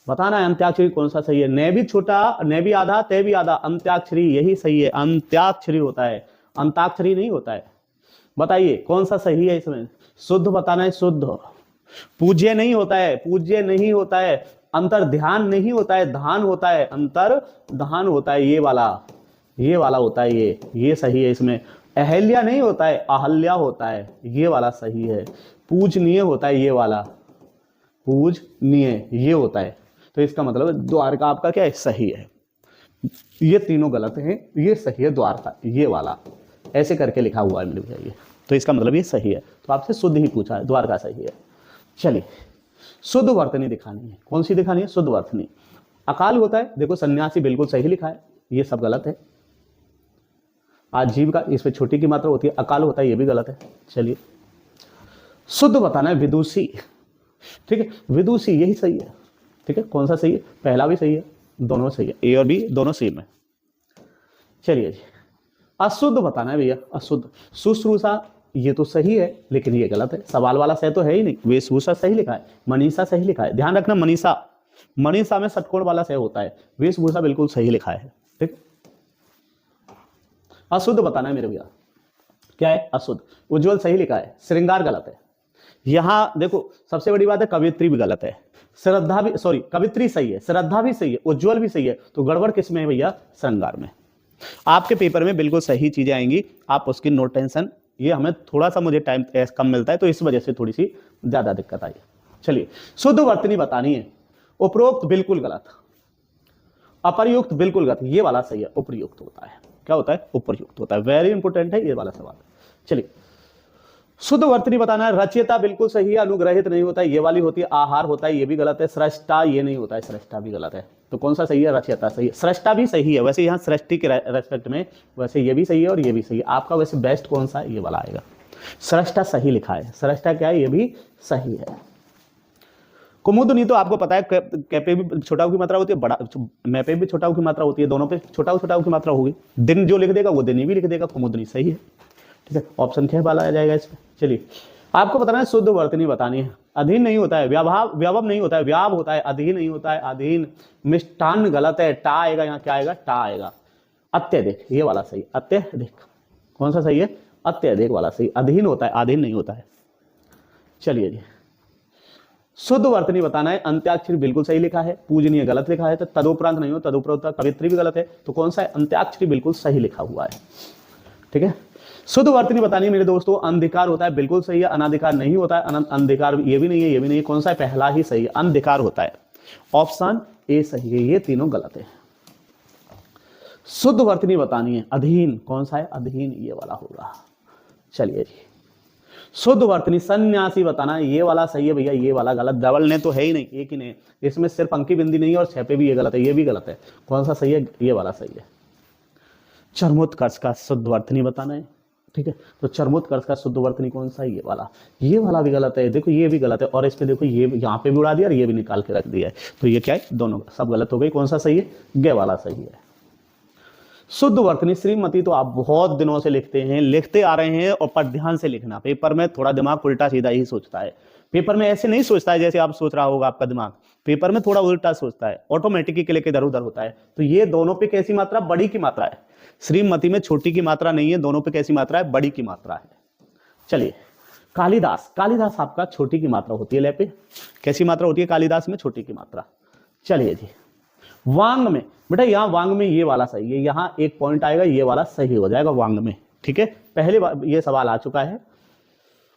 बताना है अंत्याक्षरी कौन सा सही है, ने भी छोटा, ने भी आधा, ते भी आधा, अंत्याक्षरी यही सही है, अंत्याक्षरी होता है, अंताक्षरी नहीं होता है। बताइए कौन सा सही है इसमें, शुद्ध बताना है, शुद्ध। पूज्य नहीं होता है, पूज्य नहीं होता है, अंतर ध्यान नहीं होता है, धान होता है, अंतर धान होता है, ये वाला होता है, ये सही है इसमें। अहल्या नहीं होता है, अहल्या होता है, ये वाला सही है। पूजनीय होता है, ये वाला पूजनीय, ये होता है, तो इसका मतलब द्वारका आपका क्या है, सही है। ये तीनों गलत हैं, ये सही है द्वारका, ये वाला ऐसे करके लिखा हुआ है मेरे भैया, ये तो इसका मतलब ये सही है, तो आपसे शुद्ध ही पूछा है, द्वारका सही है। चलिए, शुद्ध वर्तनी दिखानी है, कौन सी दिखानी है, शुद्ध वर्तनी। अकाल होता है, देखो सन्यासी बिल्कुल सही लिखा है, ये सब गलत है। आजीविका, इसमें छोटी की मात्रा होती है, अकाल होता है, ये भी गलत है। चलिए, शुद्ध बताना है, विदुषी, ठीक है, विदुषी यही सही है, ठीक है, कौन सा सही है, पहला भी सही है, दोनों सही है, ए और बी दोनों सेम है। चलिए जी, अशुद्ध बताना है भैया, अशुद्ध, शुश्रूषा ये तो सही है, लेकिन ये गलत है, सवाल वाला सही तो है ही नहीं, वेशभूषा सही लिखा है, मनीषा सही लिखा है, ध्यान रखना, मनीषा, मनीषा में षटकोण वाला सही होता है, वेशभूषा बिल्कुल सही लिखा है, ठीक। अशुद्ध बताना है मेरे भैया, क्या है, अशुद्ध। उज्जवल सही लिखा है, श्रृंगार गलत है। यहां देखो, सबसे बड़ी बात है, कवित्री भी गलत है, श्रद्धा भी, सॉरी, कवित्री सही है, श्रद्धा भी सही है, उज्जवल भी सही है, तो गड़बड़ किसमें है भैया, श्रृंगार में। आपके पेपर में बिल्कुल सही चीजें आएंगी, आप उसकी नो टेंशन, ये हमें थोड़ा सा मुझे टाइम कम मिलता है, तो इस वजह से थोड़ी सी ज्यादा दिक्कत आई। चलिए, शुद्ध वर्तनी बतानी है, उपरोक्त बिल्कुल गलत, अपर्युक्त बिल्कुल गलत, ये वाला सही है, उपयुक्त होता है, क्या होता है, उपयुक्त होता है, वेरी इंपोर्टेंट है ये वाला सवाल। चलिए, शुद्ध वर्तनी बताना है, रचयिता बिल्कुल सही है, अनुग्रहित नहीं होता है, ये वाली होती है, आहार होता है, ये भी गलत है, सृष्टा ये नहीं होता है, सृष्टा भी गलत है, तो कौन सा सही है, रचयिता सही है, सृष्टा भी सही है, वैसे यहाँ सृष्टि के रेस्पेक्ट में वैसे ये भी सही है और ये भी सही है, आपका वैसे बेस्ट कौन सा है, ये वाला आएगा, सृष्टा सही लिखा है, सृष्टा क्या है, ये भी सही है। कुमुदनी तो आपको पता है, कैपे भी छोटा की मात्रा होती है, बड़ा मैं पे भी छोटा की मात्रा होती है, दोनों पे छोटा की मात्रा होगी, दिन जो लिख देगा वो दिन भी लिख देगा, कुमुदनी सही है, ठीक है, ऑप्शन क्या वाला आ जाएगा इसमें। चलिए, आपको बताना है, शुद्ध वर्तनी बतानी है, अधीन नहीं होता है, व्याभव नहीं होता है, व्याभ होता है, अधीन नहीं होता है, अधीन। मिष्टान गलत है, टा आएगा, यहाँ क्या आएगा, टा आएगा। अत्यधिक, ये वाला सही, अत्यधिक, कौन सा सही है, अत्यधिक वाला सही, अधीन होता है, अधीन नहीं होता है। चलिए जी, शुद्ध वर्तनी बताना है, अंत्याक्षरी बिल्कुल सही लिखा है, पूजनीय गलत लिखा है, तो तदुपरांत नहीं हो, तदुपरांत कवित्री भी गलत है, तो कौन सा है, अंत्याक्षरी बिल्कुल सही लिखा हुआ है, ठीक है। शुद्ध वर्तनी बतानी है मेरे दोस्तों। अंधिकार होता है, बिल्कुल सही है। अनाधिकार नहीं होता है। अंधिकार ये भी नहीं है, ये भी नहीं है। कौन सा है? पहला ही सही है, अंधिकार होता है। ऑप्शन ए सही है, ये तीनों गलत है। शुद्ध वर्तनी बतानी है, अधीन। कौन सा है? अधीन, ये वाला होगा। चलिए जी, शुद्ध वर्तनी सन्यासी बताना है, ये वाला सही है भैया, ये वाला गलत। डबल ने तो है ही नहीं, एक ही ने। इसमें सिर्फ अंकी बिंदी नहीं है और 6 पे भी ये गलत है, ये भी गलत है। कौन सा सही है? ये वाला सही है। चरमोत्कर्ष का शुद्ध वर्तनी बताना है, ठीक है। तो चरमोत्कर्ष का शुद्ध वर्तनी कौन सा है? ये वाला। ये वाला भी गलत है, देखो ये भी गलत है, और इस पे देखो ये यहाँ पे भी उड़ा दिया और ये भी निकाल के रख दिया है। तो ये क्या है? दोनों सब गलत हो गई। कौन सा सही है? गे वाला सही है। शुद्ध वर्तनी श्रीमती तो आप बहुत दिनों से लिखते हैं, लिखते आ रहे हैं, और पर ध्यान से लिखना। पेपर में थोड़ा दिमाग उल्टा सीधा ही सोचता है। पेपर में ऐसे नहीं सोचता है जैसे आप सोच रहा होगा आपका दिमाग। पेपर में थोड़ा उल्टा सोचता है, ऑटोमेटिक के लेके इधर उधर होता है। तो ये दोनों पे कैसी मात्रा? बड़ी की मात्रा है। श्रीमती में छोटी की मात्रा नहीं है, दोनों पे कैसी मात्रा है? बड़ी की मात्रा है। चलिए, कालिदास। कालिदास आपका छोटी की मात्रा होती है, ले पे कैसी मात्रा होती है? कालिदास में छोटी की मात्रा। चलिए जी, वांग में बेटा, यहाँ वांग में ये वाला सही है, यहाँ एक पॉइंट आएगा, ये वाला सही हो जाएगा वांग में, ठीक है। पहले बार ये सवाल आ चुका है।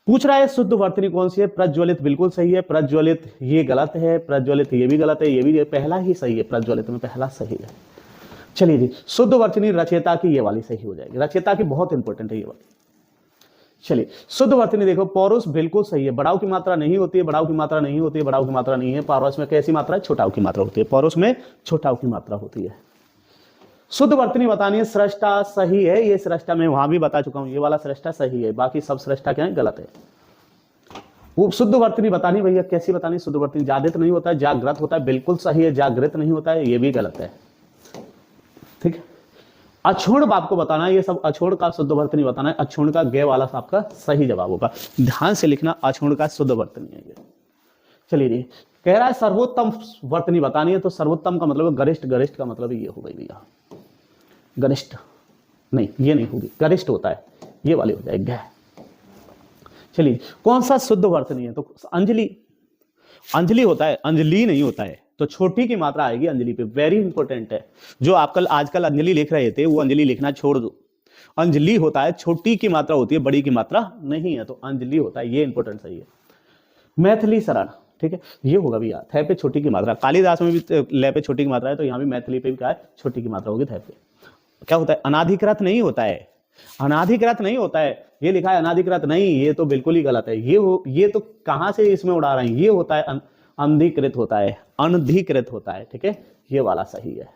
पूछ रहा है शुद्ध वर्तनी कौन सी है? प्रज्वलित बिल्कुल सही है। प्रज्वलित ये गलत है, प्रज्वलित ये भी गलत है, ये भी पहला ही सही है, प्रज्वलित में पहला सही है। चलिए जी, शुद्ध वर्तनी रचयिता की ये वाली सही हो जाएगी। रचयिता की बहुत इंपॉर्टेंट है ये वाली। चलिए, शुद्ध वर्तनी देखो, पौरुष बिल्कुल सही है। बढ़ाव की मात्रा नहीं होती है, बढ़ाव की मात्रा नहीं होती है, बढ़ाव की मात्रा नहीं है। पौरुष में कैसी मात्रा है? छोटाव की मात्रा होती है। पौरुष में छोटाव की मात्रा होती है। शुद्ध वर्तनी बतानी है, सृष्टा सही है। ये सृष्टा मैं वहां भी बता चुका हूं, ये वाला सृष्टा सही है, बाकी सब सृष्टा क्या है? गलत है। वो शुद्ध वर्तनी बतानी भैया, कैसी बतानी? शुद्ध वर्तनी जागृत नहीं होता है, जागृत होता है, बिल्कुल सही है। जागृत नहीं होता है, ये भी गलत है, ठीक है। अक्षुण आपको बताना है, ये सब अक्षुण का शुद्ध वर्तनी बताना है। अक्षुण का गे वाला आपका सही जवाब होगा। ध्यान से लिखना, अक्षुण का शुद्ध वर्तनी है ये। चलिए जी, कह रहा है सर्वोत्तम वर्तनी बतानी है। तो सर्वोत्तम का मतलब गरिष्ठ, गरिष्ठ का मतलब ये हो गई भैया, गरिष्ठ नहीं, ये नहीं होगी, गरिष्ठ होता है, ये वाली हो जाएगी। चलिए, कौन सा शुद्ध वर्तनी है? तो अंजलि। अंजलि होता है, अंजलि नहीं होता है। तो छोटी की मात्रा आएगी अंजलि पे, वेरी इंपॉर्टेंट है। जो आप आजकल अंजलि लिख रहे थे, वो अंजलि लिखना छोड़ दो। अंजलि होता है, छोटी की मात्रा होती है, बड़ी की मात्रा नहीं है। तो अंजलि होता है, ये इंपॉर्टेंट सही है। मैथिली शरण, ठीक है, ये होगा भैया। थे पे छोटी की मात्रा। कालिदास में भी ले पे छोटी की मात्रा है, तो यहाँ भी मैथिली पे भी क्या है? छोटी की मात्रा होगी, थे पे। क्या होता है? अनाधिकृत नहीं होता है, अनाधिकृत नहीं होता है। ये लिखा है अनाधिकृत नहीं, ये तो बिल्कुल ही गलत है। ये तो कहां से इसमें उड़ा रहे हैं? ये होता है अनधिकृत होता है, अनधिकृत होता है, ठीक है। ये वाला सही है।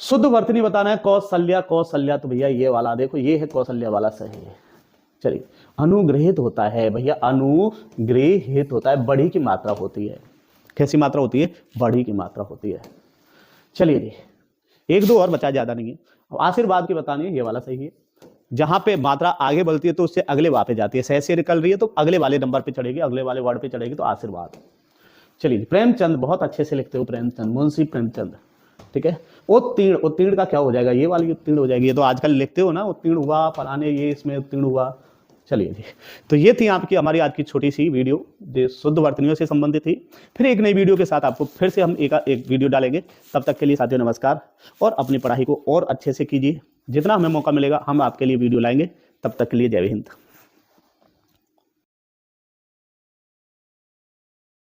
शुद्ध वर्तनी बताना है, कौशल्या। कौशल्या तो भैया ये वाला देखो, ये है कौशल्या वाला सही है। चलिए, अनुग्रहित होता है भैया, अनुग्रहित होता है, बड़ी की मात्रा होती है। कैसी मात्रा होती है? बड़ी की मात्रा होती है। चलिए जी, एक दो और बचा, ज्यादा नहीं है। आशीर्वाद की बतानी है, ये वाला सही है। जहां पे मात्रा आगे बढ़ती है तो उससे अगले वाले पे जाती है। सह से निकल रही है तो अगले वाले नंबर पे चढ़ेगी, अगले वाले वर्ड पे चढ़ेगी, तो आशीर्वाद। चलिए, प्रेमचंद बहुत अच्छे से लिखते हो, प्रेमचंद, मुंशी प्रेमचंद, ठीक है। उत्तीर्ण, उत्तीर्ण का क्या हो जाएगा? ये वाली उत्तीर्ण हो जाएगी। ये तो आजकल लिखते हो ना, उत्तीर्ण हुआ फलाने, ये इसमें उत्तीर्ण हुआ। चलिए जी, तो ये थी आपकी हमारी आज की छोटी सी वीडियो जो शुद्ध वर्तनियों से संबंधित थी। फिर एक नई वीडियो के साथ आपको फिर से हम एक वीडियो डालेंगे। तब तक के लिए साथियों नमस्कार, और अपनी पढ़ाई को और अच्छे से कीजिए। जितना हमें मौका मिलेगा हम आपके लिए वीडियो लाएंगे। तब तक के लिए जय हिंद।